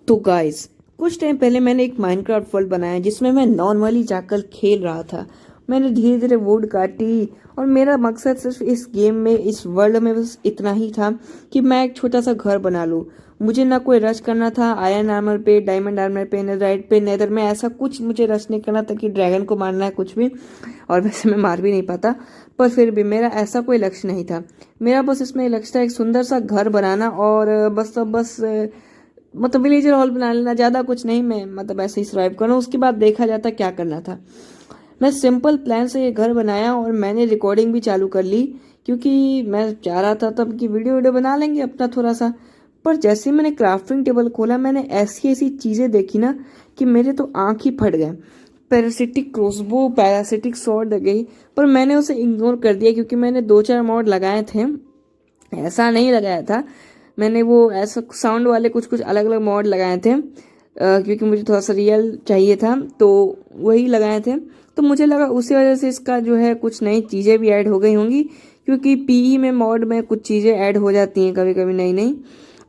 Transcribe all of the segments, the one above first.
तो गाइस, कुछ टाइम पहले मैंने एक माइनक्राफ्ट वर्ल्ड बनाया जिसमें मैं नॉर्मली जाकर खेल रहा था। मैंने धीरे धीरे वुड काटी और मेरा मकसद सिर्फ इस गेम में, इस वर्ल्ड में बस इतना ही था कि मैं एक छोटा सा घर बना लूँ। मुझे ना कोई रश करना था आयरन आर्मर पे, डायमंड आर्मर पे, नेदरराइट पे, नेदर में, ऐसा कुछ मुझे रश नहीं करना था कि ड्रैगन को मारना है कुछ भी। और वैसे मैं मार भी नहीं पाता, पर फिर भी मेरा ऐसा कोई लक्ष्य नहीं था। मेरा बस इसमें लक्ष्य था एक सुंदर सा घर बनाना और बस मतलब विलेजर हॉल बना लेना, ज़्यादा कुछ नहीं। मैं मतलब ऐसे ही सर्वाइव करना, उसके बाद देखा जाता क्या करना था। मैं सिंपल प्लान से ये घर बनाया और मैंने रिकॉर्डिंग भी चालू कर ली, क्योंकि मैं चाह रहा था तब कि वीडियो वीडियो बना लेंगे अपना थोड़ा सा। पर जैसे ही मैंने क्राफ्टिंग टेबल खोला, मैंने ऐसी ऐसी चीज़ें देखी ना कि मेरे तो आँख ही फट गए। पैरासिटिक क्रॉसबो, पैरासिटिक स्वॉर्ड गई, पर मैंने उसे इग्नोर कर दिया क्योंकि मैंने दो चार मॉड लगाए थे। ऐसा नहीं लगाया था, मैंने वो ऐसा साउंड वाले कुछ कुछ अलग अलग मॉड लगाए थे, क्योंकि मुझे थोड़ा सा रियल चाहिए था तो वही लगाए थे। तो मुझे लगा उसी वजह से इसका जो है कुछ नई चीज़ें भी ऐड हो गई होंगी, क्योंकि पीई में मॉड में कुछ चीज़ें ऐड हो जाती हैं कभी कभी नई नई।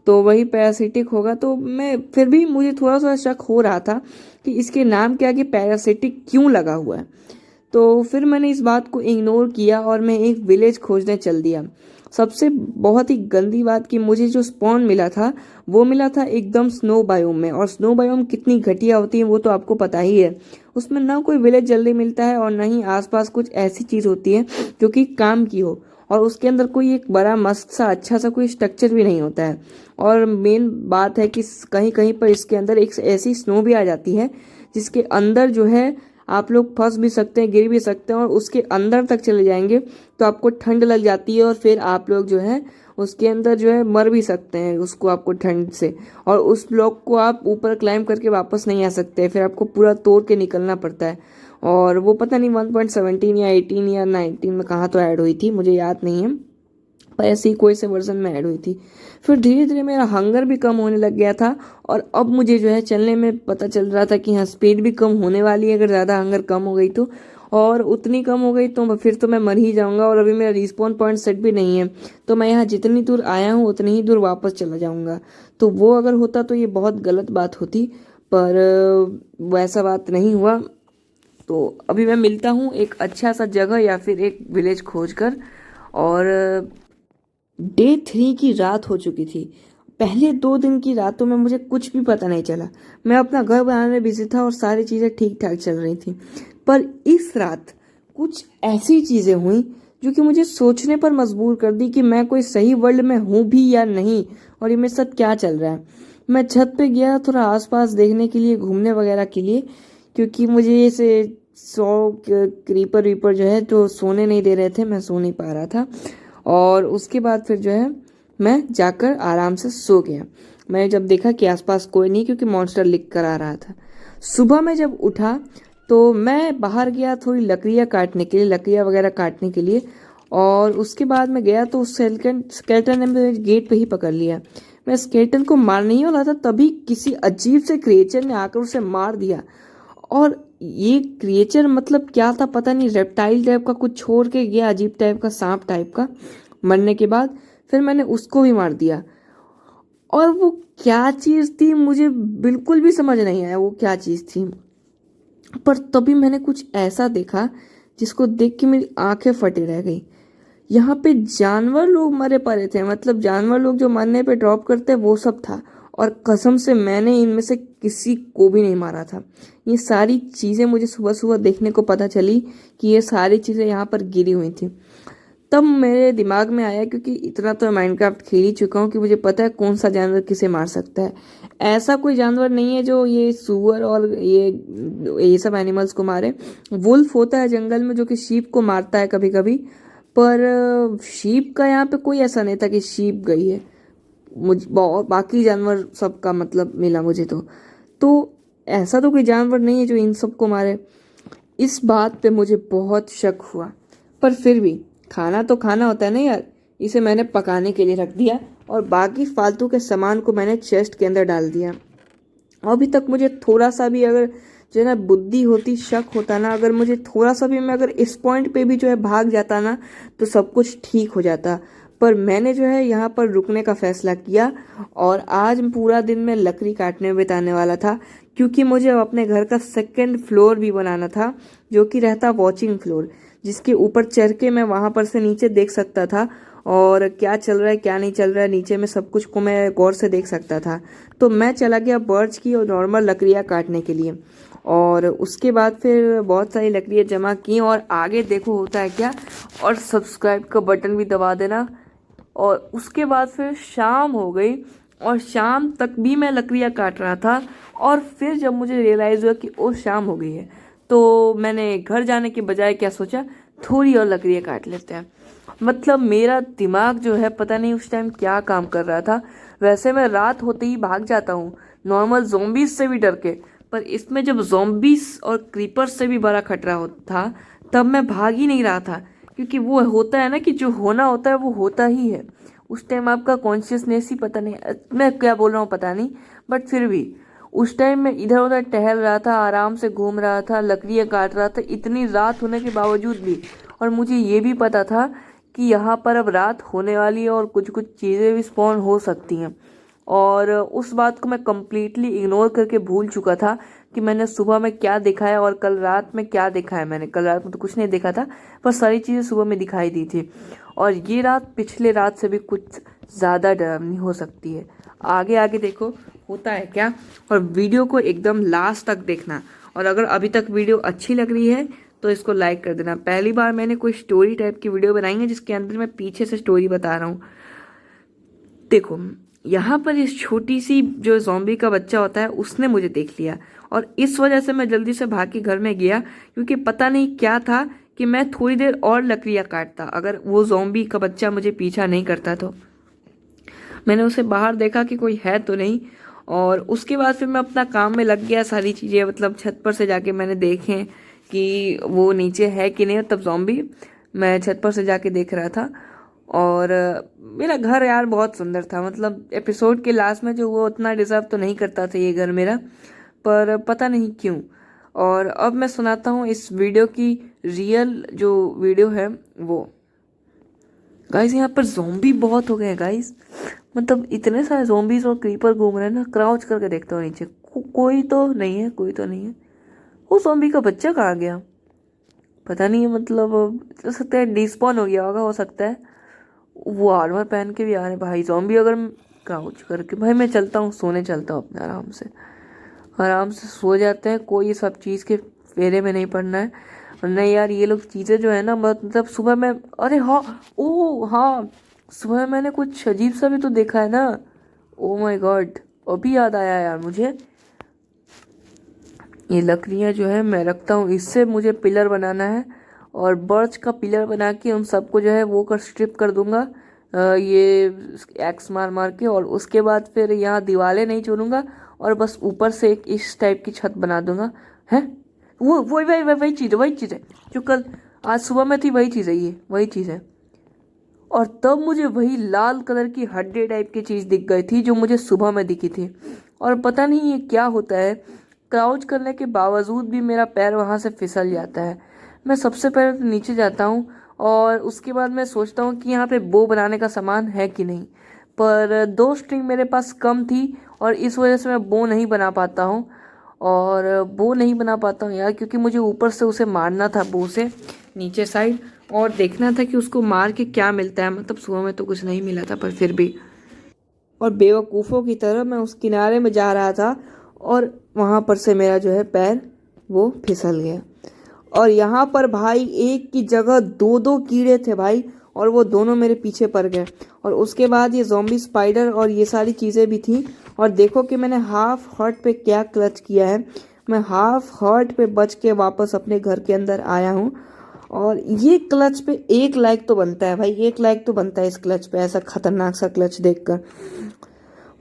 तो वही पैरासिटिक होगा, तो मैं फिर भी मुझे थोड़ा सा शक हो रहा था कि इसके नाम क्या, कि पैरासिटिक क्यों लगा हुआ है। तो फिर मैंने इस बात को इग्नोर किया और मैं एक विलेज खोजने चल दिया। सबसे बहुत ही गंदी बात कि मुझे जो स्पॉन मिला था वो मिला था एकदम स्नो बायोम में, और स्नो बायोम कितनी घटिया होती है वो तो आपको पता ही है। उसमें ना कोई विलेज जल्दी मिलता है और ना ही आसपास कुछ ऐसी चीज़ होती है जो कि काम की हो, और उसके अंदर कोई एक बड़ा मस्त सा अच्छा सा कोई स्ट्रक्चर भी नहीं होता है। और मेन बात है कि कहीं कहीं पर इसके अंदर एक ऐसी स्नो भी आ जाती है जिसके अंदर जो है आप लोग फंस भी सकते हैं, गिर भी सकते हैं, और उसके अंदर तक चले जाएंगे तो आपको ठंड लग जाती है और फिर आप लोग जो है उसके अंदर जो है मर भी सकते हैं उसको, आपको ठंड से। और उस ब्लॉक को आप ऊपर क्लाइम करके वापस नहीं आ सकते, फिर आपको पूरा तोड़ के निकलना पड़ता है। और वो पता नहीं 1.17 या 18 या 19 में कहाँ तो ऐड हुई थी, मुझे याद नहीं है, पर ऐसे ही कोई से वर्जन में ऐड हुई थी। फिर धीरे धीरे मेरा हंगर भी कम होने लग गया था, और अब मुझे जो है चलने में पता चल रहा था कि हाँ, स्पीड भी कम होने वाली है अगर ज़्यादा हंगर कम हो गई तो। और उतनी कम हो गई तो फिर तो मैं मर ही जाऊंगा, और अभी मेरा रिस्पॉन पॉइंट सेट भी नहीं है, तो मैं यहाँ जितनी दूर आया हूँ उतनी ही दूर वापस चला जाऊंगा। तो वो अगर होता तो ये बहुत गलत बात होती, पर वैसा बात नहीं हुआ। तो अभी मैं मिलता हूँ एक अच्छा सा जगह या फिर एक विलेज खोज कर। और डे 3 की रात हो चुकी थी। पहले 2 दिन की रातों में मुझे कुछ भी पता नहीं चला। मैं अपना घर बनाने में बिजी था और सारी चीज़ें ठीक ठाक चल रही थी। पर इस रात कुछ ऐसी चीज़ें हुई जो कि मुझे सोचने पर मजबूर कर दी कि मैं कोई सही वर्ल्ड में हूँ भी या नहीं, और ये मेरे साथ क्या चल रहा है। मैं छत पे गया थोड़ा आसपास देखने के लिए, घूमने वगैरह के लिए, क्योंकि मुझे ऐसे सौ क्रीपर वीपर जो है तो सोने नहीं दे रहे थे, मैं सो नहीं पा रहा था। और उसके बाद फिर जो है मैं जाकर आराम से सो गया। मैंने जब देखा कि आसपास कोई नहीं, क्योंकि मॉन्स्टर लिख कर आ रहा था। सुबह में जब उठा तो मैं बाहर गया थोड़ी लकड़ियाँ काटने के लिए, लकड़ियाँ वगैरह काटने के लिए। और उसके बाद मैं गया तो स्केलेटन ने मेरे गेट पे ही पकड़ लिया। मैं स्केलेटन को मारने ही वाला था, तभी किसी अजीब से क्रिएचर ने आकर उसे मार दिया। और ये क्रिएचर मतलब क्या था पता नहीं, रेप्टाइल टाइप का कुछ छोड़ के गया, अजीब टाइप का, सांप टाइप का। मरने के बाद फिर मैंने उसको भी मार दिया। और वो क्या चीज़ थी मुझे बिल्कुल भी समझ नहीं आया वो क्या चीज़ थी। पर तभी मैंने कुछ ऐसा देखा जिसको देख के मेरी आंखें फटी रह गई। यहाँ पे जानवर लोग मरे पड़े थे, मतलब जानवर लोग जो मरने पे ड्रॉप करते हैं वो सब था। और कसम से मैंने इनमें से किसी को भी नहीं मारा था। ये सारी चीज़ें मुझे सुबह सुबह देखने को पता चली कि ये सारी चीज़ें यहाँ पर गिरी हुई थी। तब मेरे दिमाग में आया, क्योंकि इतना तो माइनक्राफ्ट खेल ही चुका हूँ कि मुझे पता है कौन सा जानवर किसे मार सकता है। ऐसा कोई जानवर नहीं है जो ये सुअर और ये सब एनिमल्स को मारे। वुल्फ होता है जंगल में जो कि शीप को मारता है कभी कभी, पर शीप का यहाँ पे कोई ऐसा नहीं था कि शीप गई है। बाकी जानवर सबका मतलब मिला मुझे तो ऐसा तो कोई जानवर नहीं है जो इन सबको मारे। इस बात पे मुझे बहुत शक हुआ, पर फिर भी खाना तो खाना होता है ना यार। इसे मैंने पकाने के लिए रख दिया और बाकी फालतू के सामान को मैंने चेस्ट के अंदर डाल दिया। अभी तक मुझे थोड़ा सा भी अगर जो है ना बुद्धि होती, शक होता ना, अगर मुझे थोड़ा सा भी, मैं अगर इस पॉइंट पे भी जो है भाग जाता ना तो सब कुछ ठीक हो जाता। पर मैंने जो है यहाँ पर रुकने का फैसला किया और आज पूरा दिन मैं लकड़ी काटने में बिताने वाला था, क्योंकि मुझे अपने घर का सेकंड फ्लोर भी बनाना था, जो कि रहता वॉचिंग फ्लोर, जिसके ऊपर चढ़ के मैं वहाँ पर से नीचे देख सकता था और क्या चल रहा है क्या नहीं चल रहा है नीचे में सब कुछ को मैं गौर से देख सकता था। तो मैं चला गया बर्च की और नॉर्मल लकड़ियाँ काटने के लिए, और उसके बाद फिर बहुत सारी लकड़ियाँ जमा की और आगे देखो होता है क्या, और सब्सक्राइब का बटन भी दबा देना। और उसके बाद फिर शाम हो गई और शाम तक भी मैं लकड़ियाँ काट रहा था, और फिर जब मुझे रियलाइज़ हुआ कि ओ शाम हो गई है, तो मैंने घर जाने के बजाय क्या सोचा, थोड़ी और लकड़ियाँ काट लेते हैं। मतलब मेरा दिमाग जो है पता नहीं उस टाइम क्या काम कर रहा था। वैसे मैं रात होते ही भाग जाता हूँ नॉर्मल ज़ॉम्बीज से भी डर के, पर इसमें जब ज़ॉम्बीज और क्रीपर्स से भी बड़ा खतरा था तब मैं भाग ही नहीं रहा था, क्योंकि वो होता है ना कि जो होना होता है वो होता ही है। उस टाइम आपका कॉन्शियसनेस ही पता नहीं मैं क्या बोल रहा हूँ पता नहीं, बट फिर भी उस टाइम मैं इधर उधर टहल रहा था, आराम से घूम रहा था, लकड़ियाँ काट रहा था इतनी रात होने के बावजूद भी। और मुझे ये भी पता था कि यहाँ पर अब रात होने वाली है और कुछ कुछ चीज़ें भी स्पॉन हो सकती हैं, और उस बात को मैं कम्प्लीटली इग्नोर करके भूल चुका था कि मैंने सुबह में क्या देखा है और कल रात में क्या देखा है। मैंने कल रात में तो कुछ नहीं देखा था, पर सारी चीज़ें सुबह में दिखाई दी थी, और ये रात पिछले रात से भी कुछ ज़्यादा डरावनी हो सकती है। आगे आगे देखो होता है क्या, और वीडियो को एकदम लास्ट तक देखना। और अगर अभी तक वीडियो अच्छी लग रही है तो इसको लाइक कर देना। पहली बार मैंने कोई स्टोरी टाइप की वीडियो बनाई है जिसके अंदर मैं पीछे से स्टोरी बता रहा हूँ। देखो यहाँ पर इस छोटी सी जो ज़ॉम्बी का बच्चा होता है उसने मुझे देख लिया, और इस वजह से मैं जल्दी से भाग के घर में गया, क्योंकि पता नहीं क्या था कि मैं थोड़ी देर और लकड़ियाँ काटता अगर वो ज़ॉम्बी का बच्चा मुझे पीछा नहीं करता। तो मैंने उसे बाहर देखा कि कोई है तो नहीं, और उसके बाद फिर मैं अपना काम में लग गया। सारी चीज़ें मतलब छत पर से जाके मैंने देखे कि वो नीचे है कि नहीं, तब ज़ॉम्बी मैं छत पर से जाके देख रहा था। और मेरा घर यार बहुत सुंदर था, मतलब एपिसोड के लास्ट में जो वो उतना डिज़र्व तो नहीं करता था ये घर मेरा, पर पता नहीं क्यों। और अब मैं सुनाता हूँ इस वीडियो की रियल जो वीडियो है वो। गाइस यहाँ पर ज़ॉम्बी बहुत हो गए हैं गाइस, मतलब इतने सारे ज़ॉम्बीज और क्रीपर घूम रहे हैं ना। क्राउच करके देखता हूँ नीचे, कोई तो नहीं है, कोई तो नहीं है। वो ज़ॉम्बी का बच्चा कहाँ गया पता नहीं, मतलब हो सकता है डिस्पॉन हो गया होगा, हो सकता है। वो आर्मर पहन के भी आ रहे हैं भाई ज़ॉम्बी। अगर क्राउच करके भाई मैं चलता हूँ, सोने चलता हूँ अपने आराम से सो जाते हैं। कोई ये सब चीज़ के फेरे में नहीं पड़ना है। और नहीं यार ये लोग चीज़ें जो है ना, मतलब सुबह में, अरे हाँ ओ हाँ, सुबह मैंने कुछ अजीब सा भी तो देखा है ना। ओ माय गॉड, अभी याद आया यार मुझे। ये लकड़ियाँ जो है मैं रखता हूँ, इससे मुझे पिलर बनाना है, और बर्च का पिलर बना के उन सबको जो है वो कर स्ट्रिप कर दूंगा ये एक्स मार मार के। और उसके बाद फिर यहाँ दीवारें नहीं छोड़ूंगा, और बस ऊपर से एक इस टाइप की छत बना दूंगा। है वो वही चीज़ है जो कल आज सुबह में थी, वही चीज़ है, ये वही चीज़ है। और तब मुझे वही लाल कलर की हड्डी टाइप की चीज़ दिख गई थी जो मुझे सुबह में दिखी थी। और पता नहीं ये क्या होता है, क्राउच करने के बावजूद भी मेरा पैर वहाँ से फिसल जाता है। मैं सबसे पहले तो नीचे जाता हूँ, और उसके बाद मैं सोचता हूँ कि यहाँ पे बो बनाने का सामान है कि नहीं, पर 2 स्ट्रिंग मेरे पास कम थी, और इस वजह से मैं बो नहीं बना पाता हूँ। और बो नहीं बना पाता हूँ यार, क्योंकि मुझे ऊपर से उसे मारना था बो से नीचे साइड, और देखना था कि उसको मार के क्या मिलता है। मतलब सुबह में तो कुछ नहीं मिला था, पर फिर भी। और बेवकूफ़ों की तरह मैं उस किनारे में जा रहा था, और वहाँ पर से मेरा जो है पैर वो फिसल गया। और यहाँ पर भाई एक की जगह 2-2 कीड़े थे भाई, और वो दोनों मेरे पीछे पड़ गए। और उसके बाद ये ज़ॉम्बी स्पाइडर और ये सारी चीज़ें भी थी। और देखो कि मैंने हाफ हार्ट पे क्या क्लच किया है, मैं हाफ हार्ट पे बच के वापस अपने घर के अंदर आया हूँ। और ये क्लच पे 1 लाइक तो बनता है भाई, 1 लाइक तो बनता है इस क्लच पे, ऐसा खतरनाक सा क्लच देखकर।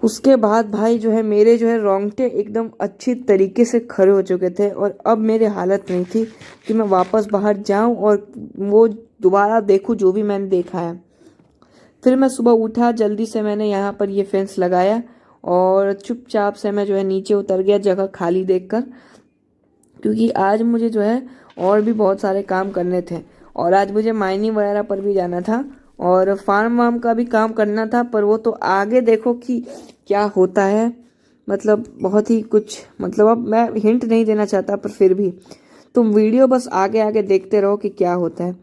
उसके बाद भाई जो है मेरे जो है रोंगटे एकदम अच्छी तरीके से खड़े हो चुके थे, और अब मेरे हालत नहीं थी कि मैं वापस बाहर जाऊं और वो दोबारा देखूं जो भी मैंने देखा है। फिर मैं सुबह उठा, जल्दी से मैंने यहाँ पर ये फेंस लगाया, और चुपचाप से मैं जो है नीचे उतर गया जगह खाली देखकर, क्योंकि आज मुझे जो है और भी बहुत सारे काम करने थे, और आज मुझे माइनिंग वगैरह पर भी जाना था। और फार्म वार्म का भी काम करना था, पर वो तो आगे देखो कि क्या होता है। मतलब बहुत ही कुछ, मतलब अब मैं हिंट नहीं देना चाहता, पर फिर भी तुम वीडियो बस आगे आगे देखते रहो कि क्या होता है।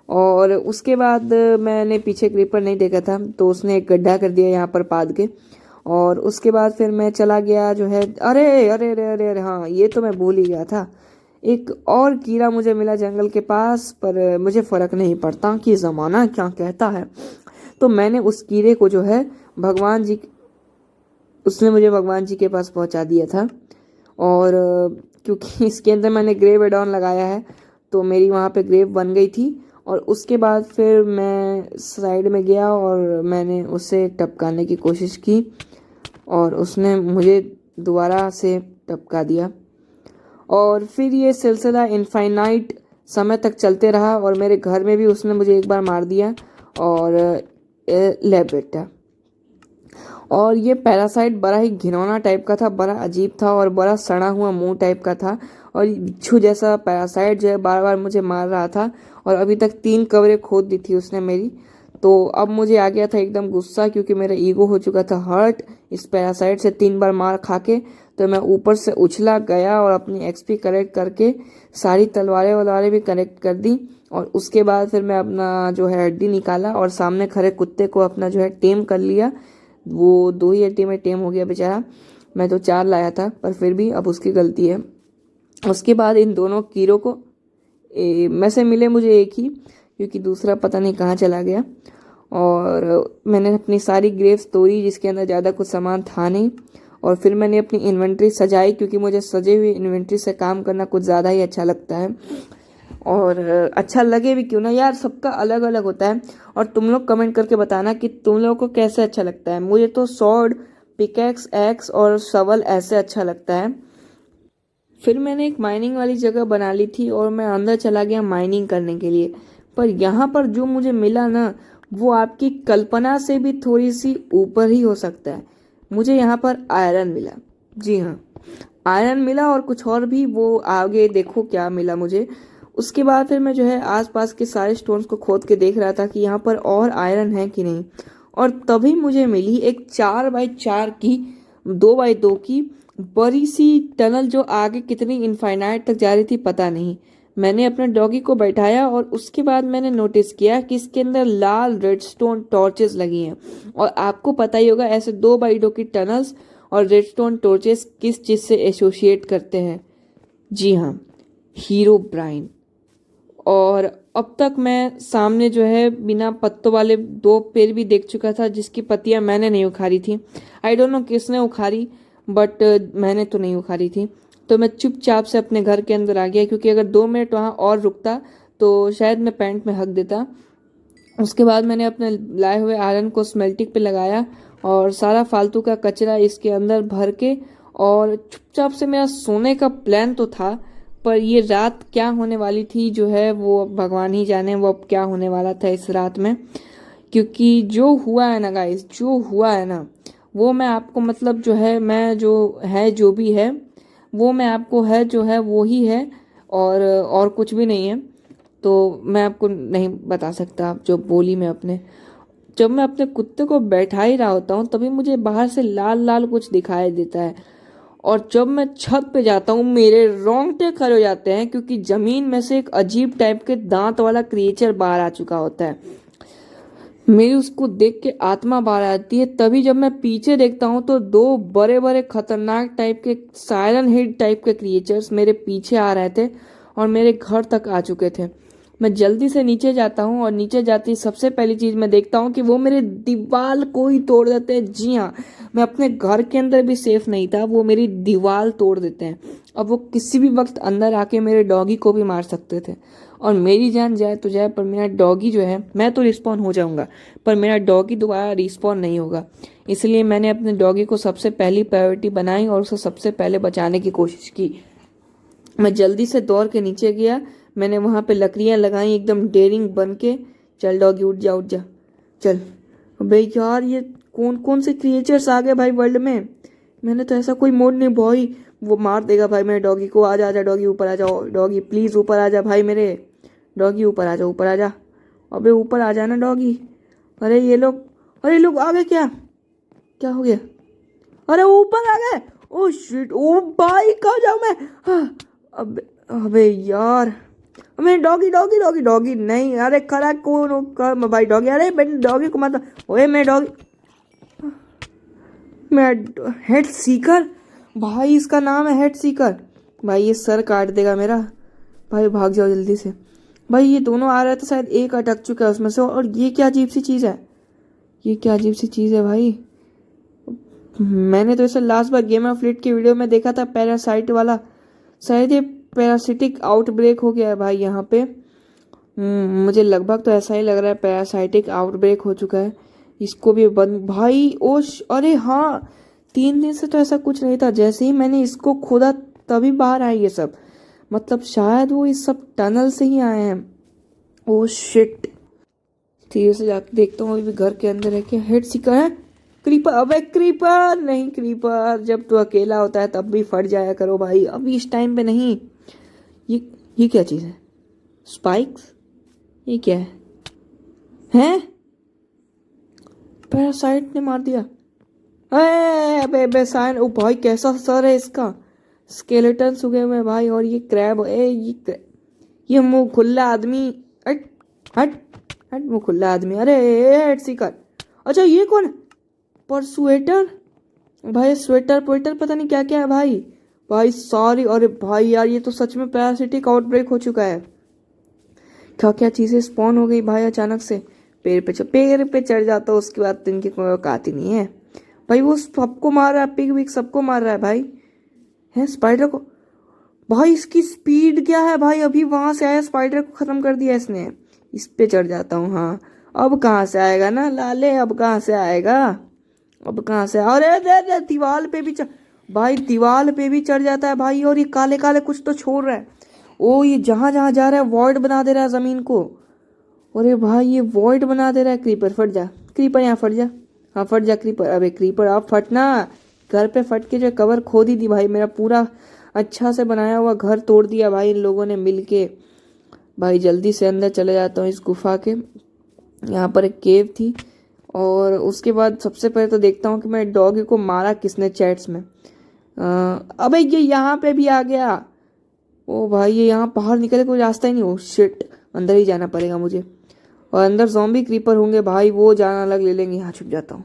और उसके बाद मैंने पीछे क्रीपर नहीं देखा था, तो उसने एक गड्ढा कर दिया यहाँ पर पाद के। और उसके बाद फिर मैं चला गया जो है, अरे अरे अरे अरे अरे, हाँ ये तो मैं भूल ही गया था। एक और कीड़ा मुझे मिला जंगल के पास, पर मुझे फ़र्क नहीं पड़ता कि ज़माना क्या कहता है। तो मैंने उस कीड़े को जो है भगवान जी, उसने मुझे भगवान जी के पास पहुंचा दिया था। और क्योंकि इसके अंदर मैंने ग्रेव एडॉन लगाया है, तो मेरी वहाँ पे ग्रेव बन गई थी। और उसके बाद फिर मैं साइड में गया और मैंने उसे टपकाने की कोशिश की, और उसने मुझे दोबारा से टपका दिया। और फिर ये सिलसिला इनफाइनाइट समय तक चलते रहा, और मेरे घर में भी उसने मुझे एक बार मार दिया। और ले बेटा। और ये पैरासाइट बड़ा ही घिनौना टाइप का था, बड़ा अजीब था और बड़ा सड़ा हुआ मुंह टाइप का था। और बिच्छू जैसा पैरासाइट जो है बार बार मुझे मार रहा था, और अभी तक 3 कब्रें खोद दी थी उसने मेरी। तो अब मुझे आ गया था एकदम गुस्सा, क्योंकि मेरा ईगो हो चुका था हर्ट इस पैरासाइट से 3 बार मार खा के। तो मैं ऊपर से उछला गया और अपनी एक्सपी कलेक्ट करके सारी तलवारें वलवारें भी कलेक्ट कर दी। और उसके बाद फिर मैं अपना जो है हड्डी निकाला और सामने खड़े कुत्ते को अपना जो है टेम कर लिया। वो 2 ही हड्डी में टेम हो गया बेचारा। मैं तो 4 लाया था, पर फिर भी अब उसकी गलती है। उसके बाद इन दोनों कीड़ों को में से मिले मुझे एक ही, क्योंकि दूसरा पता नहीं कहाँ चला गया। और मैंने अपनी सारी ग्रेव्स तोड़ी जिसके अंदर ज़्यादा कुछ सामान था नहीं। और फिर मैंने अपनी इन्वेंट्री सजाई, क्योंकि मुझे सजे हुए इन्वेंट्री से काम करना कुछ ज़्यादा ही अच्छा लगता है। और अच्छा लगे भी क्यों ना यार, सबका अलग अलग होता है। और तुम लोग कमेंट करके बताना कि तुम लोगों को कैसे अच्छा लगता है। मुझे तो सॉर्ड, पिकैक्स, एक्स और शवल ऐसे अच्छा लगता है। फिर मैंने एक माइनिंग वाली जगह बना ली थी और मैं अंदर चला गया माइनिंग करने के लिए। पर यहाँ पर जो मुझे मिला ना, वो आपकी कल्पना से भी थोड़ी सी ऊपर ही हो सकता है। मुझे यहाँ पर आयरन मिला। जी हाँ, आयरन मिला, और कुछ और भी, वो आगे देखो क्या मिला मुझे। उसके बाद फिर मैं जो है आसपास के सारे स्टोन्स को खोद के देख रहा था कि यहाँ पर और आयरन है कि नहीं। और तभी मुझे मिली एक 4x4 की, 2x2 की बड़ी सी टनल, जो आगे कितनी इनफाइनाइट तक जा रही थी पता नहीं। मैंने अपने डॉगी को बैठाया और उसके बाद मैंने नोटिस किया कि इसके अंदर लाल रेडस्टोन टॉर्चेस लगी हैं। और आपको पता ही होगा ऐसे 2x2 की टनल्स और रेडस्टोन टॉर्चेस किस चीज़ से एसोसिएट करते हैं। जी हाँ, हीरो ब्राइन। और अब तक मैं सामने जो है बिना पत्तों वाले 2 पेड़ भी देख चुका था, जिसकी पत्तियां मैंने नहीं उखाड़ी थी। आई डोंट नो किसने उखाड़ी, बट मैंने तो नहीं उखाड़ी थी। तो मैं चुपचाप से अपने घर के अंदर आ गया, क्योंकि अगर 2 मिनट वहाँ और रुकता तो शायद मैं पैंट में हक देता। उसके बाद मैंने अपने लाए हुए आयरन को स्मेल्टिंग पे लगाया और सारा फालतू का कचरा इसके अंदर भर के, और चुपचाप से मेरा सोने का प्लान तो था। पर ये रात क्या होने वाली थी जो है वो भगवान ही जाने, वो अब क्या होने वाला था इस रात में। क्योंकि जो हुआ है ना गाइस, जो हुआ है ना, वो मैं आपको मतलब जो है, मैं जो है जो भी है वो मैं आपको है जो है वो ही है, और कुछ भी नहीं है। तो मैं आपको नहीं बता सकता जो बोली मैं अपने। जब मैं अपने कुत्ते को बैठा ही रहा होता हूँ तभी मुझे बाहर से लाल लाल कुछ दिखाई देता है। और जब मैं छत पे जाता हूँ मेरे रोंगटे खड़े हो जाते हैं, क्योंकि जमीन में से एक अजीब टाइप के दांत वाला क्रिएचर बाहर आ चुका होता है। मेरी उसको देख के आत्मा बाहर आती है। तभी जब मैं पीछे देखता हूँ तो 2 बड़े बड़े खतरनाक टाइप के सायरन हेड टाइप के क्रिएचर्स मेरे पीछे आ रहे थे और मेरे घर तक आ चुके थे। मैं जल्दी से नीचे जाता हूँ और नीचे जाती सबसे पहली चीज मैं देखता हूँ कि वो मेरे दीवार को ही तोड़ देते हैं। जी हाँ, मैं अपने घर के अंदर भी सेफ नहीं था, वो मेरी दीवार तोड़ देते हैं। अब वो किसी भी वक्त अंदर आके मेरे डॉगी को भी मार सकते थे। और मेरी जान जाए तो जाए, पर मेरा डॉगी जो है, मैं तो रिस्पॉन हो जाऊंगा पर मेरा डॉगी दोबारा रिस्पॉन नहीं होगा। इसलिए मैंने अपने डॉगी को सबसे पहली प्रायोरिटी बनाई और उसे सबसे पहले बचाने की कोशिश की। मैं जल्दी से दौड़ के नीचे गया। मैंने वहां पे लकड़ियां लगाई एकदम डेयरिंग बन के। चल डॉगी उठ जा उठ जा, चल। अबे यार, ये कौन कौन से क्रिएचर्स आ गए भाई वर्ल्ड में। मैंने तो ऐसा कोई मोड नहीं भाई, वो मार देगा भाई मेरे डॉगी को। आजा आजा डॉगी, ऊपर आ जाओ डॉगी, प्लीज ऊपर आ जा भाई मेरे। डॉगी ऊपर आ जा, ऊपर आ जा। अबे ऊपर आ जा ना डॉगी। अरे ये लोग, अरे ये लोग आ गए क्या? क्या हो गया? अरे ऊपर आ गए। ओ शिट, ओ भाई कहाँ जाऊँ मैं? हाँ, अबे अबे यार, मैं डॉगी डॉगी डॉगी डॉगी नहीं, अरे खड़ा कौन कर भाई डॉगी, अरे मैं डॉगी को मत, ओए मैं डॉगी, मैं हेड सीकर, भाई इसका नाम है हेड सीकर। भाई ये सर काट देगा मेरा। भाई भाग जाओ जल्दी से। भाई ये दोनों आ रहे थे, शायद एक अटक चुका है उसमें से। और ये क्या अजीब सी चीज़ है? ये क्या अजीब सी चीज़ है भाई? मैंने तो इसे last bar game of fleet की वीडियो में देखा था, पैरासाइट वाला। शायद ये पैरासिटिक आउटब्रेक हो गया है भाई यहाँ पे। मुझे लगभग तो ऐसा ही लग रहा है, पैरासाइटिक आउटब्रेक हो चुका है। इसको भी बंद भाई, ओश, अरे हाँ, 3 दिन से तो ऐसा कुछ नहीं था। जैसे ही मैंने इसको खोदा तभी बाहर आए ये सब। मतलब शायद वो इस सब टनल से ही आए हैं। ओ शिट, धीरे से जाके देखता हूँ अभी घर के अंदर है क्या। हेड सीकर है? क्रीपर, अबे क्रीपर नहीं, क्रीपर जब तो अकेला होता है तब भी फट जाया करो भाई, अभी इस टाइम पे नहीं। ये ये क्या चीज़ है? स्पाइक्स? ये क्या है? हैं? पैरासाइट ने मार दिया। अबे अबे साइन, ओ भाई कैसा सर है इसका, स्केलेटन उगे हुए हैं भाई। और ये क्रैब, ये मुंह खुला आदमी, हट हट हट, मुंह खुला आदमी। अरे हेड सीकर, अच्छा ये कौन है? परसुएटर, भाई स्वेटर पोइटर पता नहीं क्या क्या है भाई। भाई सॉरी, अरे भाई यार ये तो सच में पैरासिटिक आउटब्रेक हो चुका है। क्या क्या चीज़ें स्पॉन हो गई भाई अचानक से। पेड़ पे चढ़ जाता हूँ, उसके बाद तो इनकी कोई औकात ही नहीं है भाई। वो सबको मार रहा है, पिग विग सबको मार रहा है भाई। है स्पाइडर को, भाई इसकी स्पीड क्या है भाई? अभी वहां से आया, स्पाइडर को खत्म कर दिया इसने। इस पे चढ़ जाता हूँ, हाँ। अब कहाँ से आएगा ना लाले, अब कहाँ से आएगा? अब कहाँ से? अरे दे दे, दीवार पे भी भाई दीवार पे भी चढ़ जाता है भाई। और ये काले काले कुछ तो छोड़ रहा है। ओ ये जहां जहां जा रहा है वॉइड बना दे रहा है जमीन को। अरे भाई ये वॉइड बना दे रहा है। क्रीपर फट जा, क्रीपर यहाँ फट जा, हाँ फट जा क्रीपर। अबे क्रीपर आप फटना, घर पे फट के जो कवर खोद ही दी भाई। मेरा पूरा अच्छा से बनाया हुआ घर तोड़ दिया भाई इन लोगों ने मिल के। भाई जल्दी से अंदर चले जाता हूँ इस गुफा के। यहाँ पर एक केव थी। और उसके बाद सबसे पहले तो देखता हूँ कि मैं डॉगी को मारा किसने चैट्स में। अबे ये यहाँ पे भी आ गया। ओ भाई ये यहाँ बाहर निकले कोई रास्ता ही नहीं। हो शिट, अंदर ही जाना पड़ेगा मुझे। और अंदर ज़ॉम्बी क्रीपर होंगे भाई, वो जाना अलग ले लेंगे। यहाँ छुप जाता हूँ,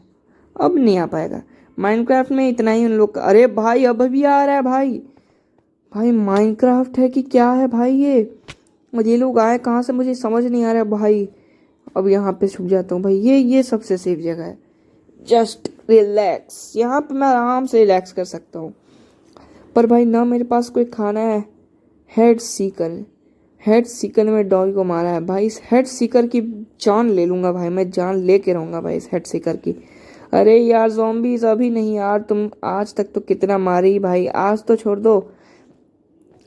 अब नहीं आ पाएगा। माइनक्राफ्ट में इतना ही उन लोग का। अरे भाई अब भी आ रहा है भाई। भाई माइनक्राफ्ट है कि क्या है भाई ये? और ये लोग आए कहाँ से मुझे समझ नहीं आ रहा है भाई। अब यहाँ पे छुप जाता हूँ भाई। ये सबसे सेफ जगह है। जस्ट रिलैक्स, यहाँ पे मैं आराम से रिलैक्स कर सकता हूँ। पर भाई ना मेरे पास कोई खाना है। हेड सीकर, हेड सीकर ने डॉगी को मारा है भाई। इस हेड सीकर की जान ले लूंगा भाई, मैं जान लेके रहूंगा भाई इस हेड सीकर की। अरे यार ज़ॉम्बीज़ अभी नहीं यार, तुम आज तक तो कितना मारी भाई, आज तो छोड़ दो।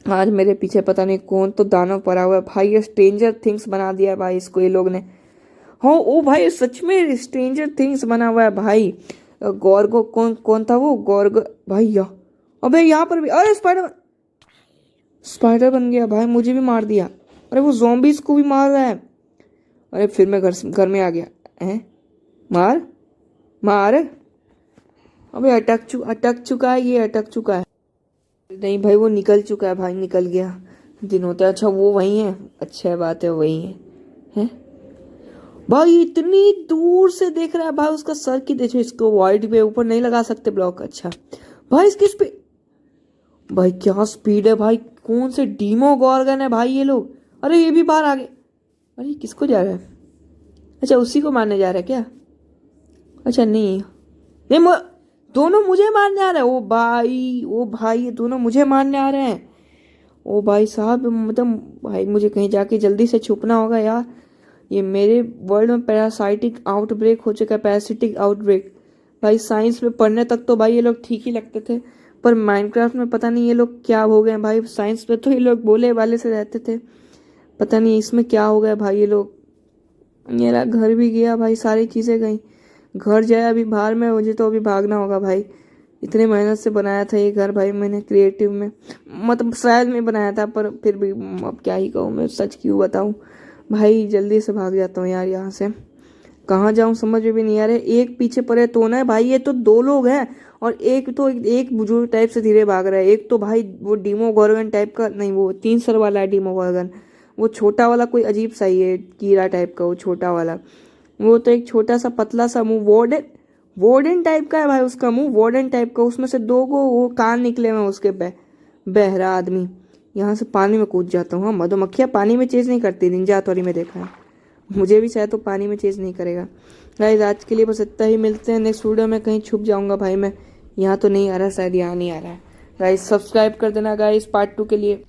आज मेरे पीछे पता नहीं कौन तो दानव पड़ा हुआ है भाई। ये स्ट्रेंजर थिंग्स बना दिया है भाई इसको ये लोग ने। हाँ ओ भाई सच में स्ट्रेंजर थिंग्स बना हुआ है भाई। गॉर्गो, कौन कौन था वो गॉर्गो भाई? अबे यहाँ पर भी, अरे स्पाइडर, स्पाइडर बन गया भाई, मुझे भी मार दिया। अरे वो ज़ॉम्बीज को भी मार रहा है। अरे फिर मैं घर में आ गया। हैं? मार मार, अबे अटक चुका है, ये अटक चुका है। नहीं भाई वो निकल चुका है भाई, निकल गया। दिन होता है। अच्छा वो वही है, अच्छा बात है वही है। हैं भाई इतनी दूर से देख रहा है भाई, उसका सर की देखो। इसको वाइड पे ऊपर नहीं लगा सकते ब्लॉक। अच्छा भाई इसकी स्पीड, भाई क्या स्पीड है भाई। कौन से डीमो गॉर्गन है भाई ये लोग। अरे ये भी बाहर आ गए। अरे किसको जा रहा है? अच्छा उसी को मारने जा रहा है क्या? अच्छा नहीं नहीं, दोनों मुझे मारने आ रहे हैं। ओ भाई ये दोनों मुझे मारने आ रहे हैं। ओ भाई साहब, मतलब भाई मुझे कहीं जाके जल्दी से छुपना होगा यार। ये मेरे वर्ल्ड में पैरासाइटिक आउटब्रेक हो चुका है, पैरासिटिक आउटब्रेक। भाई साइंस में पढ़ने तक तो भाई ये लोग ठीक ही लगते थे, पर माइनक्राफ्ट में पता नहीं ये लोग क्या हो गए भाई। साइंस में तो ये लोग बोले वाले से रहते थे, पता नहीं इसमें क्या हो गया भाई ये लोग। मेरा घर भी गया भाई, सारी चीज़ें गई। घर जाए अभी बाहर में, मुझे तो अभी भागना होगा भाई। इतने मेहनत से बनाया था ये घर भाई मैंने, क्रिएटिव में, मतलब शायद में बनाया था, पर फिर भी अब क्या ही कहूँ मैं, सच क्यों बताऊँ भाई। जल्दी से भाग जाता हूँ यार यहाँ से। कहाँ जाऊँ समझ में भी नहीं आ रहा है। एक पीछे पड़े तो ना है भाई, ये तो दो लोग हैं और एक तो एक बुजुर्ग टाइप से धीरे भाग रहा है। एक तो भाई वो डीमो गोर्गन टाइप का, नहीं वो 3 सर वाला है डीमो गोर्गन। वो छोटा वाला कोई अजीब सा ही है, कीड़ा टाइप का वो छोटा वाला। वो तो एक छोटा सा पतला सा मुंह, वार्डन वार्डन टाइप का है भाई उसका मुंह, वार्डन टाइप का। उसमें से 2 को वो कान निकले हुए हैं उसके बहरा आदमी। यहाँ से पानी में कूद जाता हूँ। हाँ, मधुमक्खियाँ पानी में चेज नहीं करती, निंजा हथौड़ी में देखा है। मुझे भी शायद तो पानी में चेज नहीं करेगा। गाइस आज के लिए बस इतना ही, मिलते हैं नेक्स्ट वीडियो में। कहीं छुप जाऊंगा भाई मैं, यहाँ तो नहीं आ रहा, शायद यहाँ नहीं आ रहा है। गाइस सब्सक्राइब कर देना गाइस पार्ट 2 के लिए।